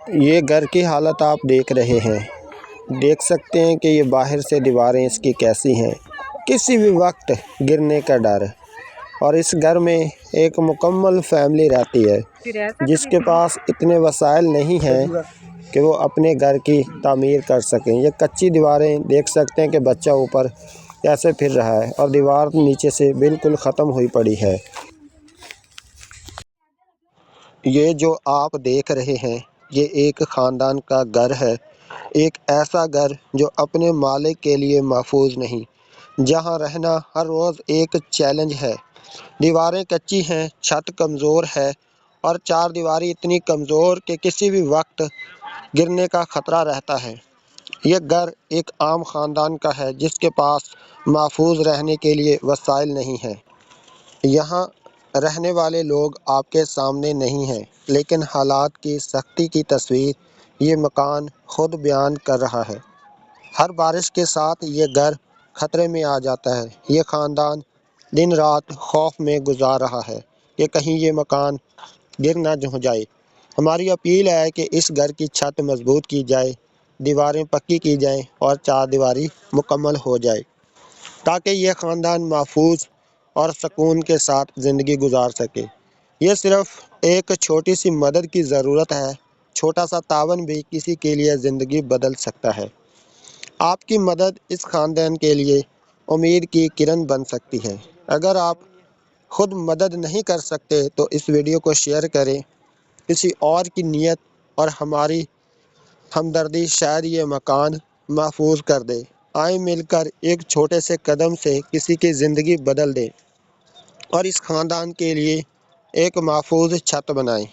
یہ گھر کی حالت آپ دیکھ رہے ہیں، دیکھ سکتے ہیں کہ یہ باہر سے دیواریں اس کی کیسی ہیں، کسی بھی وقت گرنے کا ڈر۔ اور اس گھر میں ایک مکمل فیملی رہتی ہے جس کے پاس اتنے وسائل نہیں ہیں کہ وہ اپنے گھر کی تعمیر کر سکیں۔ یہ کچی دیواریں دیکھ سکتے ہیں کہ بچہ اوپر کیسے پھر رہا ہے اور دیوار نیچے سے بالکل ختم ہوئی پڑی ہے۔ یہ جو آپ دیکھ رہے ہیں یہ ایک خاندان کا گھر ہے، ایک ایسا گھر جو اپنے مالک کے لیے محفوظ نہیں، جہاں رہنا ہر روز ایک چیلنج ہے۔ دیواریں کچی ہیں، چھت کمزور ہے اور چار دیواری اتنی کمزور کہ کسی بھی وقت گرنے کا خطرہ رہتا ہے۔ یہ گھر ایک عام خاندان کا ہے جس کے پاس محفوظ رہنے کے لیے وسائل نہیں ہیں۔ یہاں رہنے والے لوگ آپ کے سامنے نہیں ہیں، لیکن حالات کی سختی کی تصویر یہ مکان خود بیان کر رہا ہے۔ ہر بارش کے ساتھ یہ گھر خطرے میں آ جاتا ہے۔ یہ خاندان دن رات خوف میں گزار رہا ہے کہ کہیں یہ مکان گر نہ جائے۔ ہماری اپیل ہے کہ اس گھر کی چھت مضبوط کی جائے، دیواریں پکی کی جائیں اور چار دیواری مکمل ہو جائے تاکہ یہ خاندان محفوظ اور سکون کے ساتھ زندگی گزار سکے۔ یہ صرف ایک چھوٹی سی مدد کی ضرورت ہے، چھوٹا سا تعاون بھی کسی کے لیے زندگی بدل سکتا ہے۔ آپ کی مدد اس خاندان کے لیے امید کی کرن بن سکتی ہے۔ اگر آپ خود مدد نہیں کر سکتے تو اس ویڈیو کو شیئر کریں، کسی اور کی نیت اور ہماری ہمدردی شاید یہ مکان محفوظ کر دے۔ آئیں مل کر ایک چھوٹے سے قدم سے کسی کی زندگی بدل دیں اور اس خاندان کے لیے ایک محفوظ چھت بنائیں۔